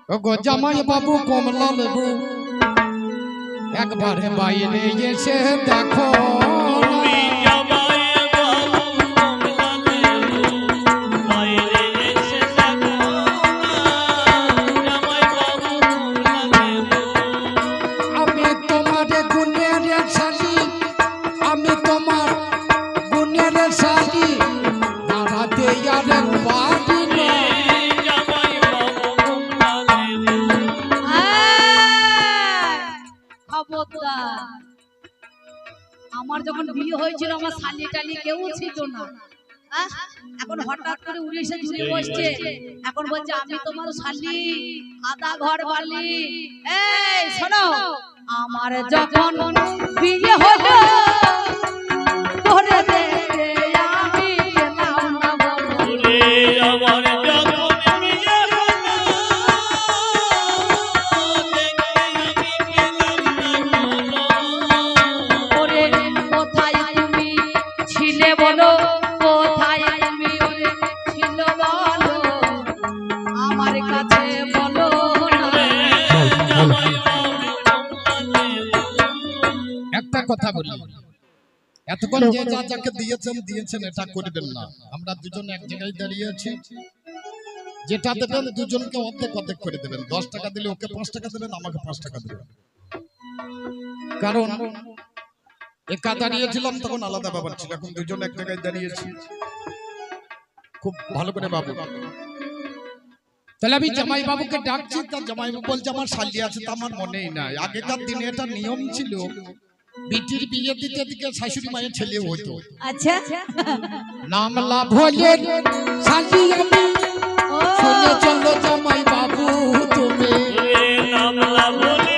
গো জামাই বাবু কমলা লেবু একবার বাইরে এসে দেখো আমার যখন বিয়ে হয়েছিল আমার শালি টালি কেউ ছিল না, এখন হঠাৎ করে উড়ে এসে জুড়ে বসছে, এখন বলছে আমি তোমার শালি আদা ঘর বালি। এই শোনো, আমার যখন বিয়ে হলো তোরে দেখতে আমি গেলাম না বলে, আমার যখন বিয়ে হলো বলো কোথায় তুমি ছিল বলো আমার কাছে বলো একটা কথা বলি, এতক্ষণ যে যা যাকে দিয়েছেন এটা করবেন না। আমরা দুজন এক জায়গায় দাঁড়িয়ে আছি, যেটা দেবেন দুজনকে অর্ধেক অর্ধেক করে দেবেন। 10 টাকা দিলে ওকে 5 টাকা দেবেন, আমাকে 5 টাকা দেবেন। কারণ একা দাঁড়িয়েছিলাম তখন আলাদা ব্যাপার ছিল, এখন দুজন এক জায়গায় দাঁড়িয়েছি। খুব ভালো করে বাবু, তাহলে আমি জামাই বাবুকে ডাকছি, তার জামাই বাবু বলছে আমার শালি আছে, তা আমার মনেই নাই। আগেকার দিনে এটা নিয়ম ছিল, বিটির বিয়ে দিতে দিকে শাশুড়ি মায়ের ছেলেও হইতো। আচ্ছা, নাম লাভ হলে শালি আমি শুনে চলো জামাই বাবু তুমি, নাম লাভ হলে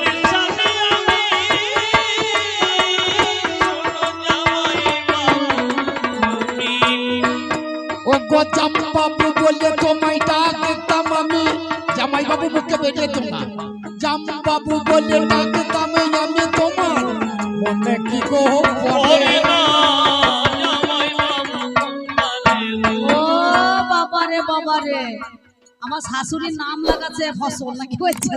বাবু বললে তোমায় ডাকতাম আমি, জামাই বাবু মুখে বেরিয়ে তোমরা জাম বাবু বললে ডাকতাম আমি তোমার মনে কি গো পড়ে না। ও বাবারে বাবারে, আমার শাশুড়ির নাম লাগাচ্ছে ফসল নাকি বলছে,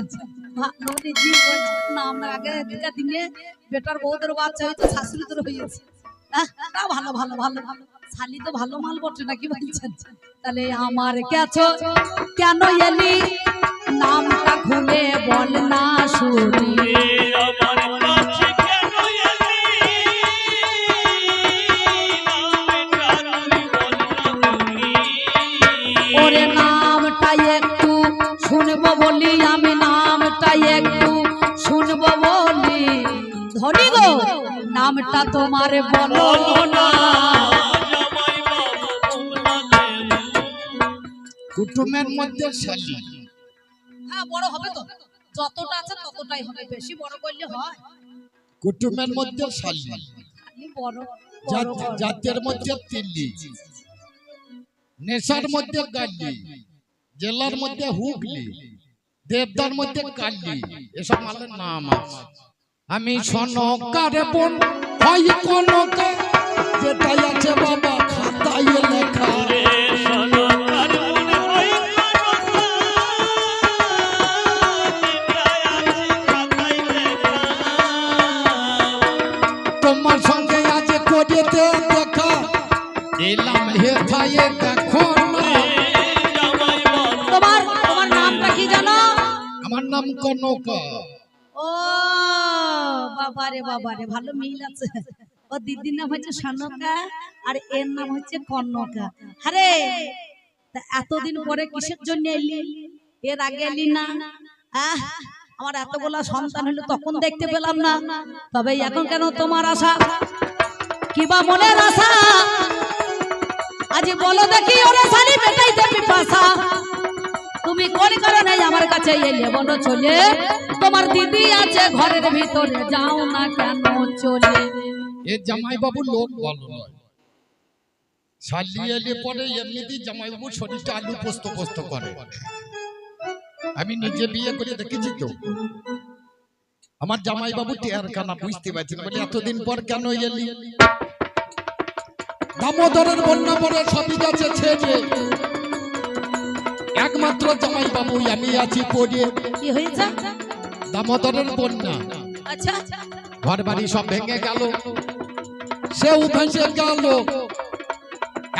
নাম আগে দিনে বেটার বউদের বাচ্চা হয়েছে, শাশুড়ি তোর হয়েছে। ভালো ভালো ভালো ভালো, শালি তো ভালো মাল বটে নাকি বলছেন। তাহলে আমার কাছে কেন এলি নামটা খুলে বল না শুনি, ওরে নামটা একটু শুনবো বলি, আমি নামটা একটু শুনবো বলি, ধনী গো নামটা তোমার বলো না। কুটুমের মধ্যে শালি, হ্যাঁ বড় হবে তো, যতটা আছে ততটাই হবে, বেশি বড় করলে হয়। কুটুমের মধ্যে শালি, বড় জাতের মধ্যে তিল্লি, নেশার মধ্যে গাল্লি, জেলার মধ্যে হুগলি, দেবদার মধ্যে কাল্লি, এসব মালের নাম আছে। আমি সনকার বোন হয় কনকা, যেটাই আছে বাবা খাতায় লেখা, তোমার সঙ্গে আজ করেতে দেখা এলাম হেথায়ে দেখো না। তোমার তোমার নামটা কি জানো? আমার নাম কনকা। ও বাবারে বাবারে, ভালো মিল আছে। ও দিদির নাম হচ্ছে সনকা আর এর নাম হচ্ছে কনকা। আরে এতদিন পরে কিসের জন্য এলি? এর আগে এলি না? আমার এতগুলা সন্তান হলো তখন দেখতে পেলাম না, তবে এখন কেন তোমার আশা? কিবা মনের আশা আজ বলো দেখি, ওরে শালি বেটাই দেবি পাশা, তুমি কোন কারণে আমার কাছে এলে বলো চলে? তোমার দিদি আছে ঘরের ভিতরে, যাও না কেন চলে? এ জামাই বাবু লোক ভালো নয়, শালি এলে পরে এমনিতেই জামাই বাবু শরীরটা আলু পোস্ত পোস্ত করে। আমি নিজে বিয়ে করে দেখেছি তো, আমার জামাই বাবু টেয়ার কানা বুঝতে পারছি না, বলে এতদিন পর কেন এলি? দামোদরের বন্যা পরে সবই গেছে ছেড়ে, একমাত্র জামাই বাবু আমি আছি পড়ে। কি হয়েছে? দামোদরের বন্যা, আচ্ছা ঘর বাড়ি সব ভেঙে গেল, সেও ভেসে গেল,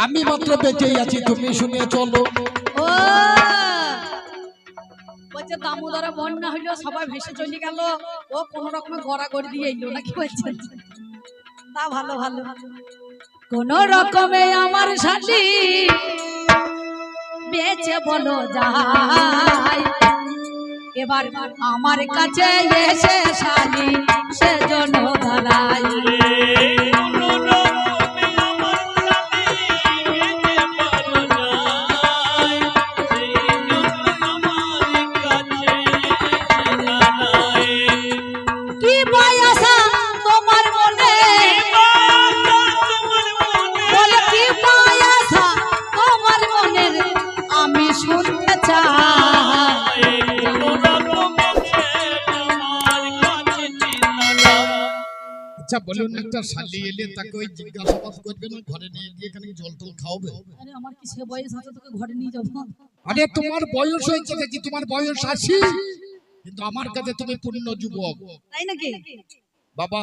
আমি মাত্র বেঁচেই আছি, তুমি শুনে চলো। ও বলছে দামোদরে বন্যা হইলো, সবাই ভেসে চলে গেল, ও কোন রকমে গড়াগড়ি দিয়ে এলো নাকি বলছে? তা ভালো ভালো, কোন রকমে আমার শালি বেঁচে বলো যায়, এবার আমার কাছে এসে শালি সেজন্য দাঁড়াই। কি পায়াসা তোমার মনে, বলে কি পায়াসা তোমার মনের আমি শুনতে চাই। আচ্ছা বলুন, একটা শালি এলে তাকে ওই জিজ্ঞাসাবাদ করবে না, ঘরে নিয়ে গিয়ে এখানে জল টল খাওয়াবে? আরে আমার কি সে বয়স আছে তোকে ঘরে নিয়ে যাবো? আরে তোমার বয়স হয়েছে দেখি, তোমার বয়স 80, কিন্তু আমার কাছে তুমি পূর্ণ যুবক। তাই নাকি? বাবা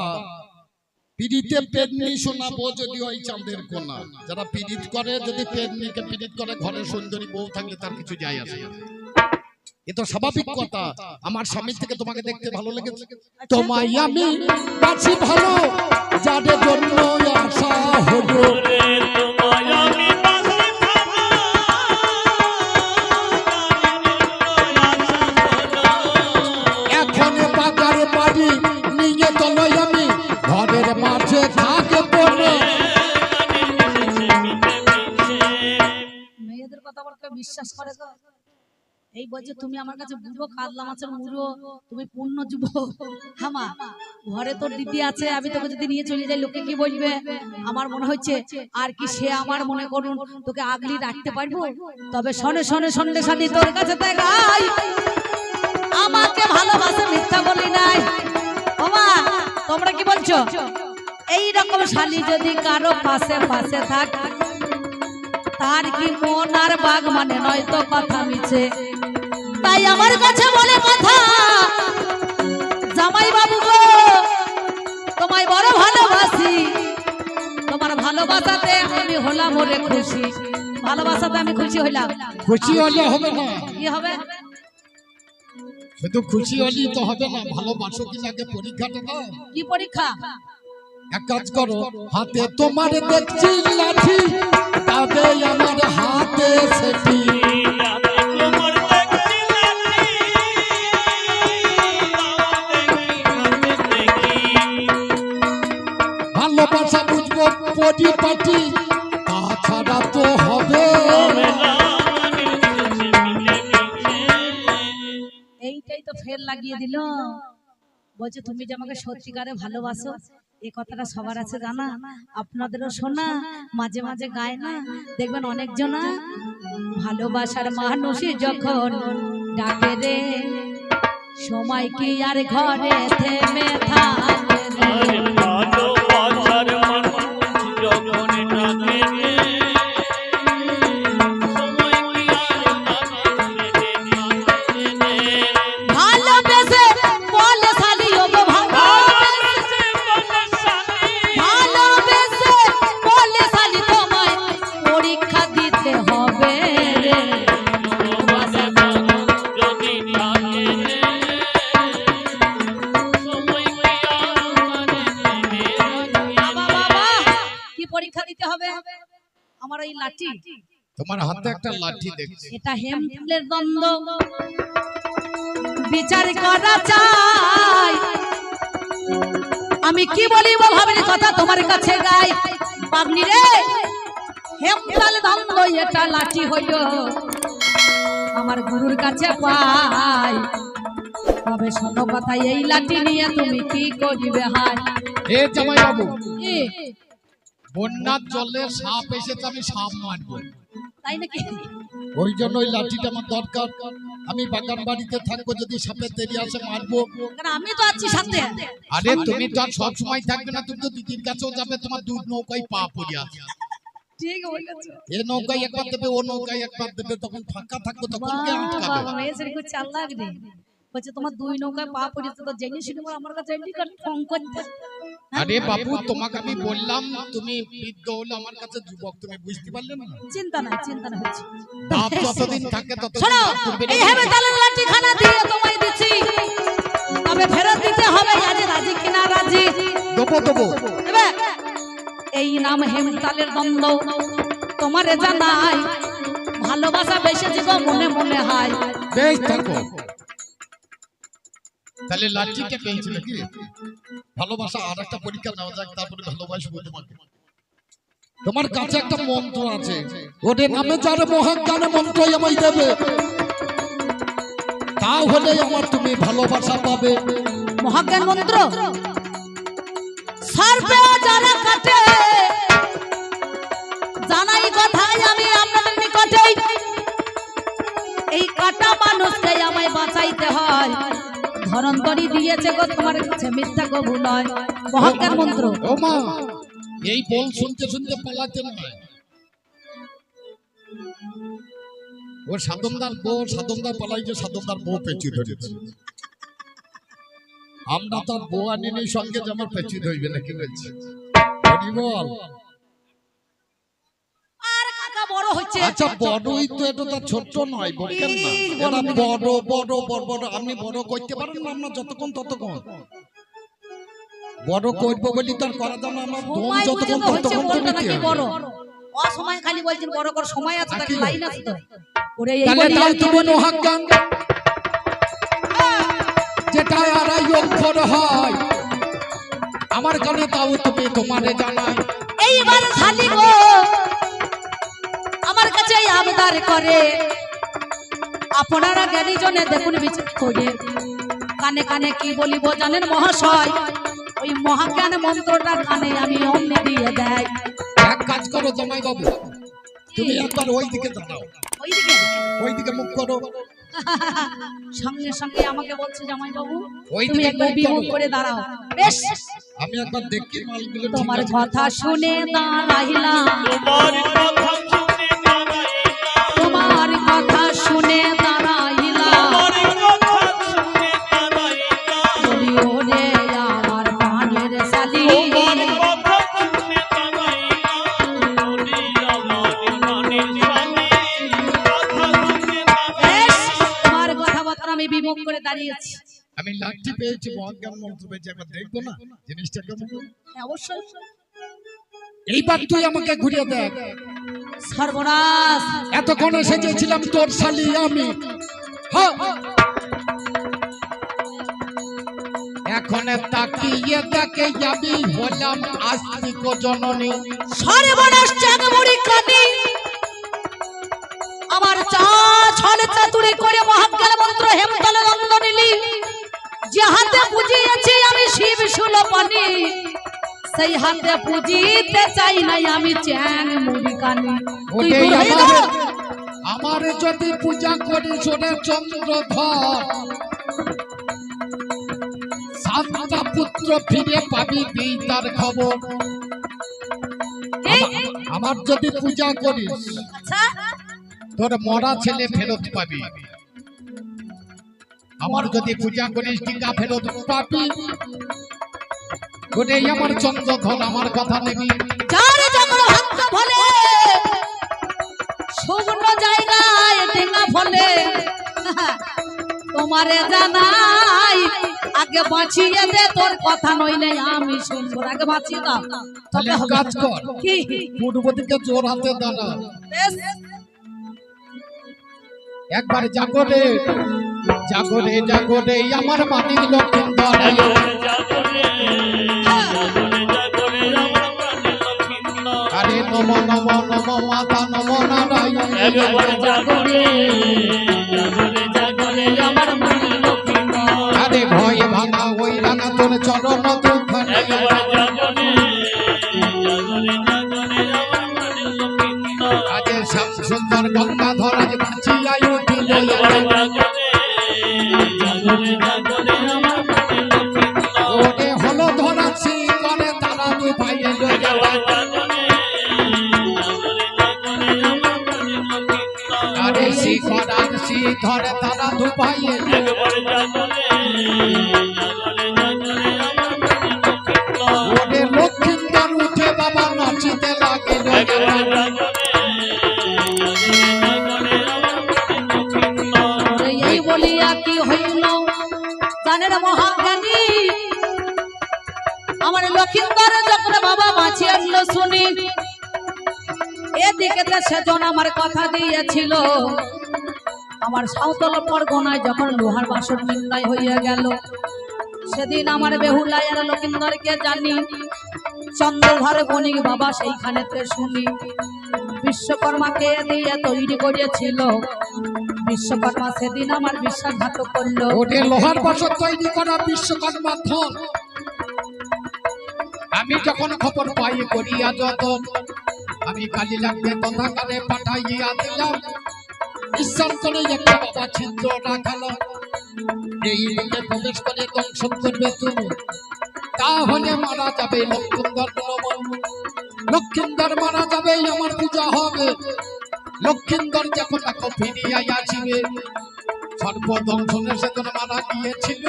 পিড়িতে পেদনি শোনাবো যদি ওই চাঁদের কোনা, যারা পিড়িত করে, যদি পেদনিকে পিড়িত করে, ঘরে সুন্দরী বউ থাকলে তার কিছু যায় আসে না। এ তো স্বাভাবিক কথা। আমার স্বামী থেকে তোমাকে দেখতে ভালো লেগেছে, তোমায় আমি বাঁচি ভালো, যাদের জন্য আশা হলো। এখন বাজারে বাড়ি নিয়ে চলোই আমি, ঘরের মাঝে থাকবো না। মেয়েদের কথা বলতে বিশ্বাস করে তো? এই বলছে তুমি আমার কাছে বুড়ো কাতলা মাছের মুড়ো, তুমি পূর্ণ যুবক। হামা ঘরে তোর দিদি আছে, আমি তোকে যদি নিয়ে চলে যাই লোকে কি বলবে? আমার মনে হচ্ছে আর কি সে আমার মনে করুন তোকে আগলি রাখতে পারবো? তবে শোনে শোনে সন্ধ্যে সাথে তোর কাছে দেখাই, আমাকে ভালোবাসে মিথ্যা বলি নাই। ওমা তোমরা কি বলছো? এই রকম শালি যদি কারো পাশে পাশে থাক, তার কি মন আর বাগ মানে নয় তো কথা মিছে। তাই আমার কাছে বলে কথা, জামাই বাবু গো তোমায় বড় ভালোবাসি, তোমার ভালোবাসাতে আমি হলাম ওরে খুশি, ভালোবাসাতে আমি খুশি হইলাম। খুশি হলে হবে না, কি হবে? শুধু খুশি হলেই তো হবে না, ভালোবাসো কি আগে পরীক্ষাটা দাও। কি পরীক্ষা? এক কাজ করো, হাতে তোমার দেখছি লাঠি, তবে আমার হাতে সেটি। ভালোবাসা বুঝবো পরিপাটি, তাছাড়া তো হবে। এইটাই তো ফের লাগিয়ে দিল। বলছে তুমি যে আমাকে সত্যিকারে ভালোবাসো, এই কথাটা সবার আছে জানা, আপনাদেরও শোনা, মাঝে মাঝে গায় না, দেখবেন অনেকজনা ভালোবাসার মানুষই যখন ডাকে রে, সময় কি আর ঘরে থেমে থাকে রে। ভালোবেসে বলে শালি ও গো, ভালোবেসে বলে শালি তোমায় পরীক্ষা দিতে হবে রে। কি পরীক্ষা দিতে হবে? আমার ওই লাঠি, তোমার হাতে একটা লাঠি দেখছি, এটা হেমফুলের দ্বন্দ্ব, বিচার করা চাই। আমি কি বলিব ভাবিনি কথা তোমার কাছে গাই, পাগলি রে হেমফুল দ্বন্দ্ব, এটা লাঠি হইল আমার গুরুর কাছে পাই। তবে শোনো কথা, এই লাঠি নিয়ে তুমি কি করিবে? হাই এ জামাই বাবু, কি বন্যার জলে সাপ এসেছে, আমি সাপ মারবো, তাই নাকি? ওই জন্য ওই লাঠিটা আমার দরকার। আমি বাগান বাড়িতে থাকবো, যদি সাপে তেড়ে আসে মারবো। কারণ আমি তো আছি সাথে। আরে তুমি তো আর সব সময় থাকবে না, তুমি তো দিদির কাছেও যাবে, তোমার দুধ নৌকায় পা পড়ে আছে। ঠিক বলেছো। এ নৌকায় একবার দেবে, ও নৌকায় একবার দেবে, তখন ফাঁকা থাকবে, তখন কে আটকাবে? বাবা মেয়ের খুব চালাক রে। বলছে তোমার দুই নৌকায় পা পড়েছে তো জেনে শুনে আমার কাছে এমনি করে ফোন করতে। আরে বাবু, তোমাকে আমি বললাম তুমি বৃদ্ধ হলে আমার কাছে যুবক, তুমি বুঝতে পারলে না? চিন্তা নাই হচ্ছে। বাপ যতদিন থাকে ততদিন শোনো, বাপ করবে না। এই হেবে তালের লাঠি খানা দিয়ে তোমায় দিচ্ছি, তবে ফেরত দিতে হবে। আজ রাজি কিনা রাজি? দেবো। দেবে? এই নাম হেমতালের দ্বন্দ্ব তোমারে জানাই, ভালোবাসা বেশি জীব মনে মনে হয়। বেশ থাকো। তাহলে লাঠিটা পেয়েছি নাকি? ভালোবাসা আর একটা পরীক্ষা নেওয়া যাক, তারপরে ভালোবাসবো তোমাকে। তোমার কাছে একটা মন্ত্র আছে, ওদের নামে যার মহাজ্ঞানে মন্ত্রই আমায় দেবে, তাহলে আমার তুমি ভালোবাসা পাবে। মহাজ্ঞান মন্ত্র? সর্বে যারা কাটে জানাই কথাই আমি আপনাদের নিকটে, এই কাটা মানুষকে আমায় বাঁচাইতে হয়। ধরন্তরি দিয়েছে গো তোমার কাছে, মিথ্যা গো নয়। মহাজ্ঞান মন্ত্র। ও মা, এই বল শুনতে শুনতে পালাতে নয়। ও সাধনদার পালাইছে, সাধনদার বউ পেঁচিয়ে ধরেছে। আমরা তার বউ আনিনি সঙ্গে, যে আমার পেঁচিয়ে ধরবে না, কি বলছে? বল। আর কাকা বড় হচ্ছে। আচ্ছা বড়ই তো, এটা তো ছোট নয়, বলছেন না? এটা বড়। আপনি বড় করতে পারেন না, আমরা যতক্ষণ ততক্ষণ বড় করবো বলি তার করা যাবে না। আমার দম সময় বুঝে যতক্ষণ তো হচ্ছে ততক্ষণ বলটা তো নাকি নিতে বড়। হবে। অসময় খালি বলছেন বড় কর, সময় আছে তার লাইন আছে তো। ওরে এই তাহলে বলি তাও আর কি তুমি বলি। মহাজ্ঞান, যেটা আড়াই অক্ষর হয়, আমার কানে তাও তুমি তোমারে জানাই। এইবার খালি গো আমার কাছে আবদার করে, আপনারা জ্ঞানী জনে দেখুন বিচার করে। কানে কানে কি বলিব জানেন মহাশয়, ওই মহাজ্ঞান মন্ত্রটা কানে আমি অমনি দিয়ে দেয়। এক কাজ করো জামাই বাবু, তুমি একবার ওই দিকে দাঁড়াও, ওইদিকে ওই দিকে মুখ করো। সঙ্গে সঙ্গে আমাকে বলছে জামাই বাবু ওইদিকে তুমি একবার মুখ বিমুখ করো। করে দাঁড়াও। বেশ, আমি একবার দেখি মালগুলো ঠিক তোমার আছে। কথা শুনে দাঁড়াইলাম, তোমার কথা শুনে দাঁড়াইলাম। বলি ওরে আমার প্রাণের শালি, বেশ, তোমার কথাবার্তা আমি বিমুখ করে দাঁড়িয়েছি। আমি লাঠি পেয়েছি, মহাজ্ঞান মন্ত্র পেয়েছি, একবার দেখবো না জিনিসটা কেমন। হ্যাঁ, অবশ্যই। এইবার তুই আমাকে ঘুরিয়ে দেখ। সর্বনাশ, এতক্ষণ এসেছিলাম তোর শালি আমি, হ্যাঁ। এখন তাকিয়ে দেখে যাবি হলাম আস্তিক জননী। সর্বনাশ চাঁদমুড়ি কাটি আমার চা ছলে চাতুরি করে মহাজ্ঞান মন্ত্র হেমতলে দ্বন্দ্ব নিলি। যে হাতে পুজিয়েছি আমি শিব সুলপানি, সেই হাতে পুজিতে চাই নাই আমি চ্যাং মুড়ি কানি। তুই ওরে দূর হয়ে যা। আমার যদি পূজা করিস ওরে চন্দ্রধর, সাতটা পুত্র ফিরে পাবি দিই তার খবর। এই, আমার যদি পূজা করিস আচ্ছা, তোর মরা ছেলে ফেরত পাবি। আমার যদি পূজা করিস টিকা ফেরত পাবি। ওরে আমার চন্দ্রধন, আমার কথা নেবি। যার যখন ভাগ্য ফলে শুকনো জায়গায় টেঙা ফলে, তোমারে জানাই আগে বাঁচিয়ে দে তোর কথা, নইলে আমি শুনবো। আগে বাঁচিয়ে দাও, তাহলে তবে এক হবে। কাজ কর, কি? পূর্ব দিকে জোর হাতে দাঁড়া, বেশ, একবার জাগরে জাগরে জাগরে আমার মানিক লক্ষিন্দর। আরে নম নম নম মাতা নম নারায়ণ। আরে ভয় ভাঙা ওই রাঙা তোর চরণ দুখানে। আজ শ্যাম সুন্দর গঙ্গাধর আজ বাঁচিয়াই উঠিল। ওরে হলো ধরা শ্রী করে তারা দুই ভাই এলো। ভাইয়ে ওরে লক্ষ্মীন্দর উঠে বাবা নাচিতে লাগিল এই বলিয়া কি হইল জানেন মহাজ্ঞানী আমার লক্ষিন্দর যখন বাবা বাঁচিয়ে আসলো শুনি এদিকে সেজন আমার কথা দিয়েছিল আমার সাঁওতাল পরগনায় যখন লোহার বাসন নিন্দায় হইয়া গেল সেদিন আমার বেহুলাই আর লক্ষিন্দরকে জানি চন্দ্রধর বণিক বাবা সেইখানেতে শুনি বিশ্বকর্মাকে দিয়ে তৈরি করিয়েছিল বিশ্বকর্মা সেদিন আমার বিশ্বাসঘাতক করলো ওরে লোহার বাসন তৈরি করা বিশ্বকর্মা ধন আমি যখন খবর পাই করিয়া যতন আমি কালি লাগবে তথা কানে পাঠাইয়া দিলাম ঈশ্বর করে একটা বাবা ছিদ্র রাখালো এই দিকে প্রবেশ করে দংশন করবে তুমি তাহলে মারা যাবে লক্ষিন্দর লক্ষিন্দর মারা যাবে আমার পূজা হবে লক্ষিন্দর যখন তাকে ফিরিয়া আসিবে সর্বদংশনের সেদিন মারা গিয়েছিল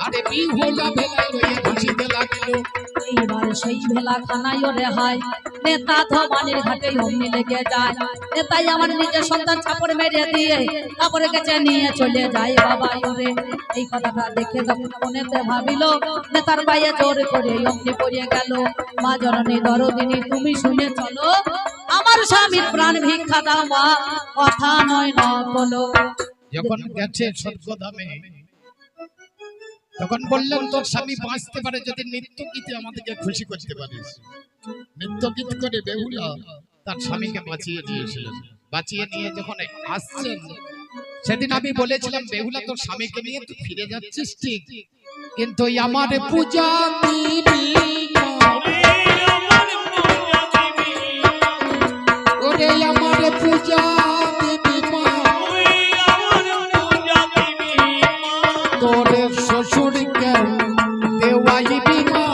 আরে বিহুলা ভেলায় রয়ে ভাসিতে লাগিল এইবার সেই ভেলা খানায় রেহাই নেতা ধমানির ঘাটে অমনি লেগে যায় নেতাই আমার নিজের সন্তান চাপড় মেরে দিয়ে কাপড়ে কেচে নিয়ে চলে যায় বাবা ওরে এই কথাটা দেখে যখন মনেতে ভাবিল নেতার পায়ে জোর করে অমনি পড়িয়ে গেল মা জননী দরদিনী তুমি শুনে চলো আমার স্বামীর প্রাণ ভিক্ষা দাও মা কথা নয় না বলো যখন গেছে স্বর্গধামে তখন বললেন তোর স্বামী বাঁচতে পারে যদি নৃত্য গীতে আমাদেরকে খুশি করতে পারিস নৃত্য গীত করে বেহুলা তার স্বামীকে বাঁচিয়ে দিয়েছিলেন বাঁচিয়ে নিয়ে যখন আসছেন সেদিন আমি বলেছিলাম বেহুলা তোর স্বামীকে নিয়ে তুই ফিরে যাচ্ছিস ঠিক কিন্তু আমার পূজা দিবি ওরে আমার পূজা দিবি মা তোর শ্বশুরকে দেওয়াইবি মা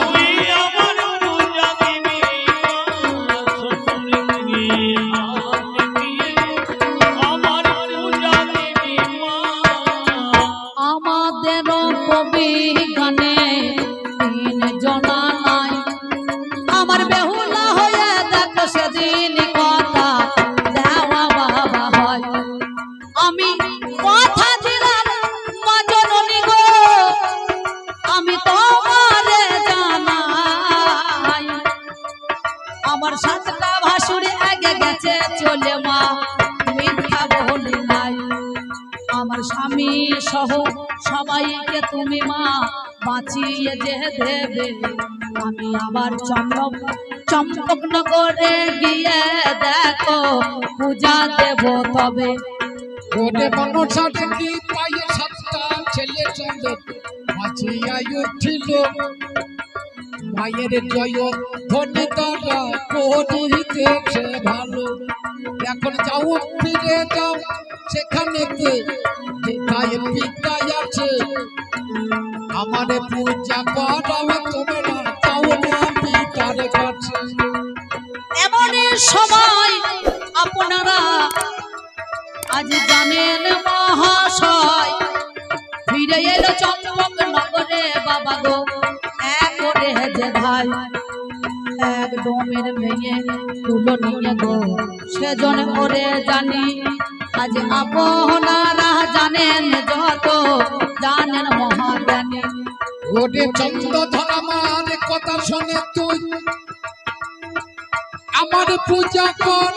আমাদের কবি গানে তিন জনা নাই আমার বেহুলা হয়ে দেখো সেদিন কথা দেওয়া বাবা হয় আমি কথা দিলাম মা জননী গো আমি তোমারে জানাই আমার সাতটা ভাসুর আগে গেছে চলে মা মিথ্যা বলি নাই আমার স্বামী সহ সবাইকে তুমি মা বাঁচিয়ে যে দেবে আমি আবার চম্পকনগরে গিয়ে দেখো পূজা দেব তবে ওরে মনসা দেখি পায়ে সাতটা ছেলে চন্দ্র বাঁচিয়া উঠিল মায়ের জয় ধনে তারা করিতেছে ভালো এখন যাও ফিরে যাও সেখানেতে যেটায় পিতাই আছে আমার পূজা করাও তোমরা যাও না পিতার কাছে এমন সময় আপনারা আজ জানেন মহাশয় ফিরে এলো চম্পক নগরে বাবা গো এক করে যে ধাই এক ডোমের মেয়ে তুলো নিয়ে গো সেজন করে জানি আজ আপনারা জানেন যত জানেন মহাজ্ঞানী ওরে চন্দ্রধর আমার কথা শুনে তুই আমার পূজা কর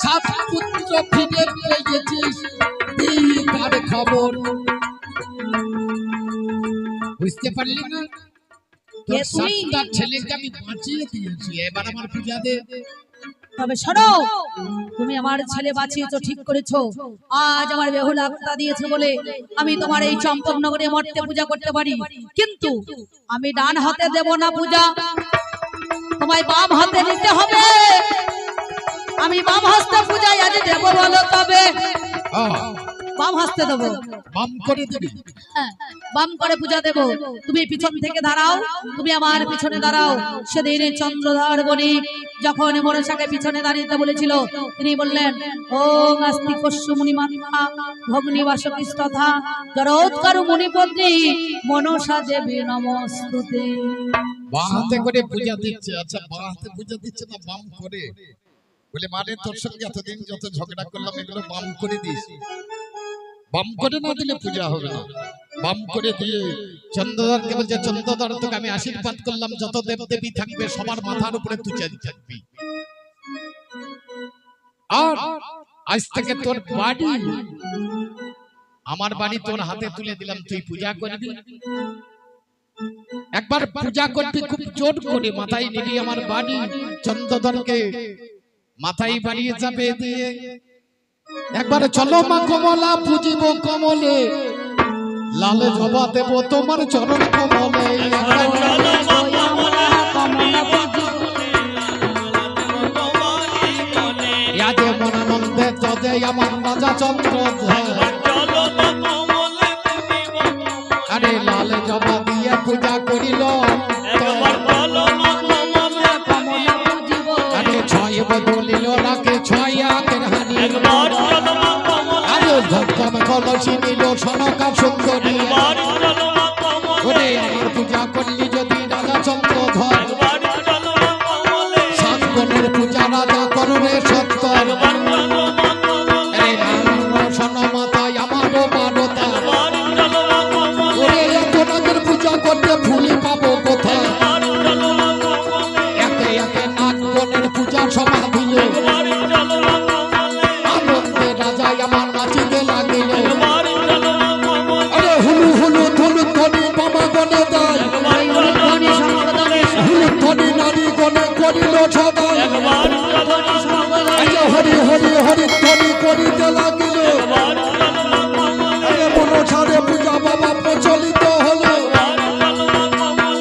সাত পুত্র ফিরে পেয়েছিস তার খবর বুঝতে পারলি না তোর সাতটা ছেলেকে আমি বাঁচিয়ে দিয়েছি এবার আমার পূজা দে তবে শোনো তুমি আমার ছেলে বাঁচিয়েছো ঠিক করেছো আজ আমার বেহুলা কথা দিয়েছে বলে আমি তোমার এই চম্পকনগরে মর্তে পূজা করতে পারি কিন্তু আমি ডান হাতে দেব না পূজা তোমায় বাম হাতে নিতে হবে আমি বাম হস্তে পূজায় আজ দেব বলো তবে বাম হাসতে দেবো। বাম করে দিবি। হ্যাঁ, বাম করে পূজা দেব। তুমি পিছন থেকে দাঁড়াও, তুমি আমার পিছনে দাঁড়াও। সেদিন চন্দ্রধর বণিক যখন মনসাকে পিছনে দাঁড়িয়ে বলেছিল, তিনি বললেন, ওম আস্তি কস্যু মুনি মাতা ভগ্নি বাসকৃস্তথা জড়োৎকার মুনিপত্নী মনসা দেবী নমস্তুতে। বাঁ হাতে করে পূজা দিচ্ছে। আচ্ছা, বাঁ হাতে পূজা দিচ্ছে না বাম করে? বলে মানে তোর সঙ্গে এতদিন যত ঝগড়া করলাম এগুলো বাম করে দিস। বাম করে না দিলে পূজা হবে না। বাম করে দিয়ে চন্দ্রধরকে বলছে, চন্দ্রধর তোকে আমি আশীর্বাদ করলাম, যত দেবদেবী থাকবে সবার মাথার উপরে তুই থাকবি। আর আজ থেকে তোর বাড়ি আমার বাড়ি তোর হাতে তুলে দিলাম, তুই পূজা করবি। একবার পূজা করবি খুব জোর করে, মাথায় নিবি আমার বাড়ি। চন্দ্রধরকে মাথায় বাড়িয়ে যাবে দিয়ে একবার চলো মা কমলা পুজিব কমলে, লালে জবা দেব তোমার চরণ কমলে। একবার চলো মা কমলা কমলা পুজিব ইয়াদে মনানন্দে তদে আমার রাজা চন্দ্রধর। আরে লালে জবা দিয়ে পূজা করিল, আরে ছয় বদলিল রাখে ছয় আকের হানি। আরে ধম কলসি নিল সনকা সুন্দরী। ওরে আমার পূজা করলি যদি রাজা চন্দ্রধর, সাত গণের পূজা রাজা করবে সত্তর। আরে নাম সনমাতায় আমারও মানতা। ওরে এত নাগের পূজা করতে ভুলি পাবো কোথায়? একে একে নাগ গণের পূজা সমাধিল, আনন্দে রাজায় আমার নাচিতে লাগিল। আরে হুলু হুলু ধুলু ধনি বাবা গনে দেয়, হুলু ধনি নারী গনে করিল সদাই। হরি হরি হরি ধনি করিতে লাগিল। আরে মনসারে পূজা বাবা প্রচলিত হলো।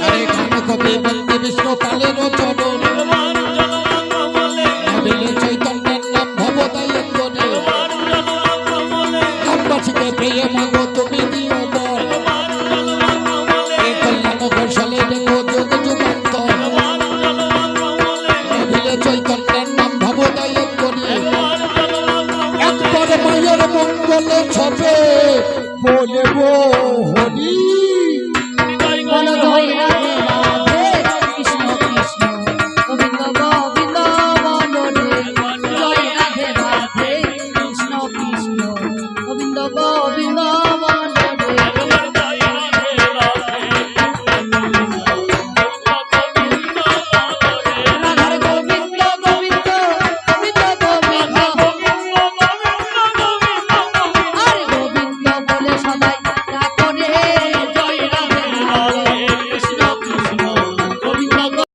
আরে গান কবি বন্দে বিষ্ণু কালের চরণ, নবীন চৈতন্যের নাম ভবদায়ন্তনে। গ্রামবাসীকে পেয়ে মাগো তুমি দিও বল, এই কল্যাণ কৌশলে দেখো যুগ যুগান্তর। নবীন চৈতন্যের নাম ভবদায়ন্তনে। একবার মায়ের মঙ্গলে ছবে বলবো